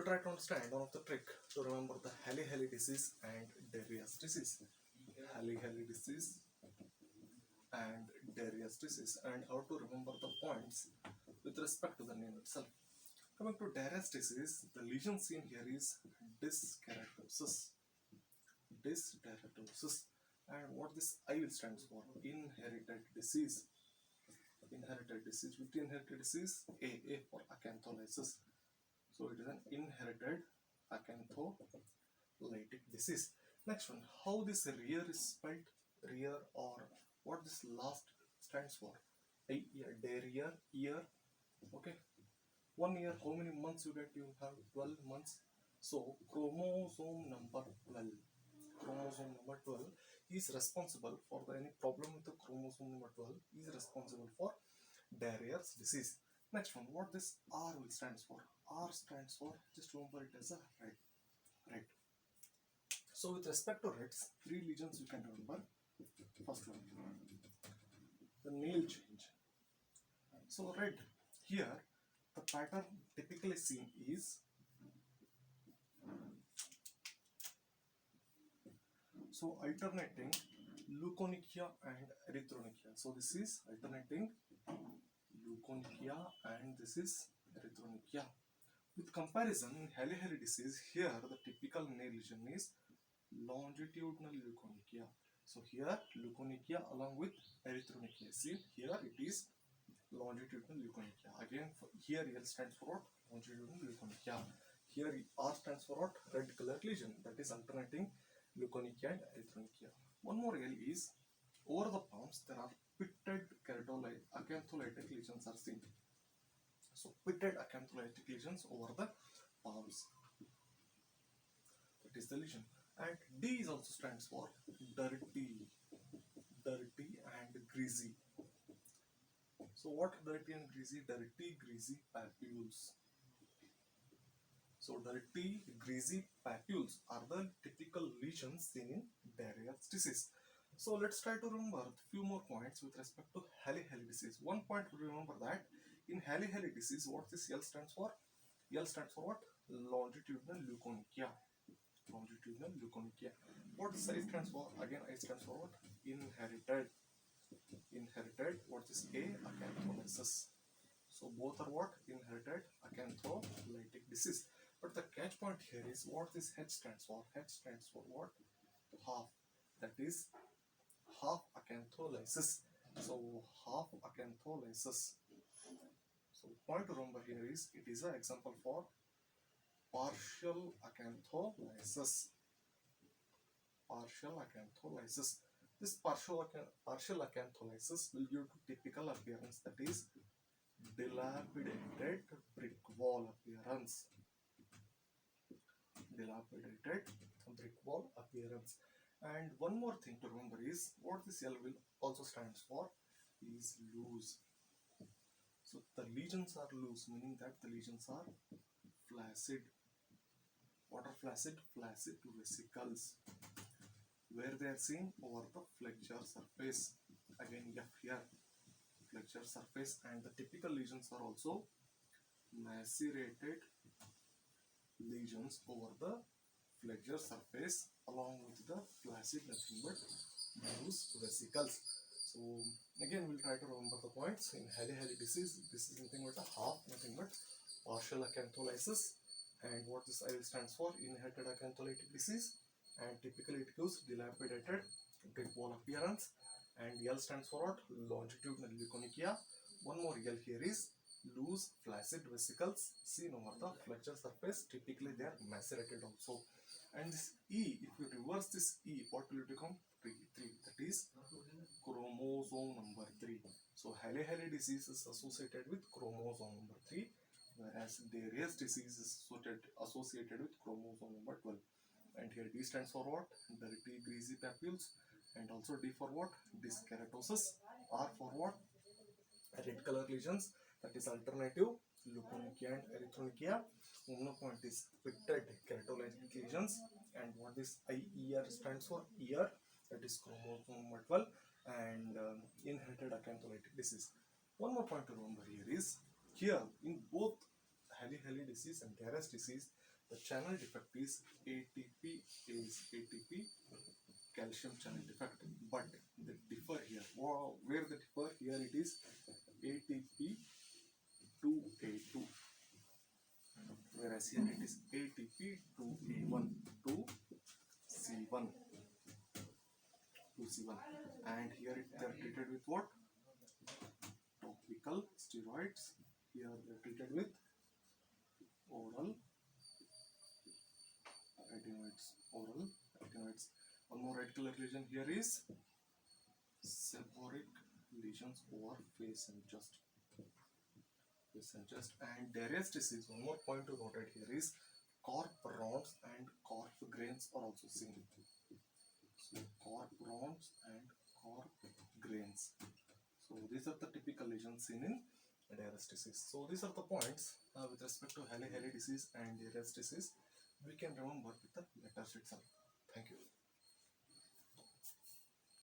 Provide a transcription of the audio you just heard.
try to understand one of the trick to remember the Hailey disease and Darier's disease. Hailey disease and Darier's disease, and how to remember the points with respect to the name itself. Coming to Darier's disease, the lesion seen here is dyskeratosis. Dyskeratosis. And what this I will stands for? Inherited disease. Inherited disease. With inherited disease, A for acantholysis. So it is an inherited acantholytic disease. Next one, how this rear is spelled? Rear, or what this last stands for? Darier, year. Okay. 1 year, how many months you get? You have 12 months. So chromosome number 12. Chromosome number 12 is responsible for any problem with the chromosome number 12 is responsible for Darier's disease. Next one, what this R will stands for? R stands for, just remember it as a red. So with respect to reds, 3 lesions you can remember. First one, the nail change. So red, here the pattern typically seen is alternating leukonychia and erythronychia. So this is alternating leukonychia and this is erythronychia. With comparison, in Hailey disease, here the typical nail lesion is longitudinal leukonychia. So here leukonychia along with erythronychia. See, here it is longitudinal leukonychia. Again, here L stands for what? Longitudinal leukonychia. Here R stands for what? Red color lesion. That is alternating leukonychia and erythronychia. One more L is over the palms there are pitted acantholytic lesions are seen. So pitted acantholytic lesions over the palms. That is the lesion. And D is also stands for dirty and greasy. So what dirty and greasy? Dirty, greasy papules. So dirty, greasy papules are the typical lesions seen in Darier's disease. So let's try to remember a few more points with respect to Hailey disease. One point to remember that in Hailey disease, what this L stands for? L stands for what? Longitudinal leukonychia. Longitudinal leukonychia. What this I stands for? Again, I stands for what? Inherited. What is A? Acantholysis. So both are what? Inherited acantholytic disease. But the catch point here is what this H stands for. H stands for what? Half. That is half acantholysis. So half acantholysis. So point to remember here is it is an example for partial acantholysis. Partial acantholysis. This partial acantholysis will give to typical appearance, that is dilapidated brick wall appearance. Dilapidated brick wall appearance. And one more thing to remember is what this L will also stands for is loose. So the lesions are loose, meaning that the lesions are flaccid. What are flaccid? Flaccid vesicles, where they are seen over the flexure surface. Again, F here, flexure surface, and the typical lesions are also macerated lesions over the flexure surface along with the flaccid, nothing but loose vesicles. So again, we'll try to remember the points. In Hailey disease, this is nothing but a half, nothing but partial acantholysis. And what this I stands for? Inherited acantholytic disease. And typically it gives dilapidated brick wall appearance. And L stands for what? Longitudinal leukonychia. One more L here is loose flaccid vesicles seen over the flexure surface. Typically they are macerated also. And this E, if you reverse this E, what will it become? 3. That is chromosome number 3. So Hailey disease is associated with chromosome number 3, whereas Darier's disease is associated with chromosome number 12. And here D stands for what? Dirty, greasy papules. And also D for what? Dyskeratosis. R for what? Red color lesions. That is alternative leukonychia and erythronychia. One more point is pitted keratolytic lesions. And what this IER stands for? Ear. That is chromosome number 12. And inherited acantholytic disease. One more point to remember here is here in both Hailey disease and Darier's disease, The channel defect is ATP calcium channel defect, but they differ here. Wow, where they differ here, it is ATP2A2, whereas here it is ATP2A1 to C1 and here they are treated with what? Topical steroids. Here they are treated with oral retinoids. One more reticular lesion here is seborrheic lesions over face and chest. And Darius disease, one more point to note here is corp rounds and corp grains are also seen. So corp rounds and corp grains. So these are the typical lesions seen in Darius disease. So these are the points with respect to Hailey disease and Darius disease we can remember with the letters itself. Thank you.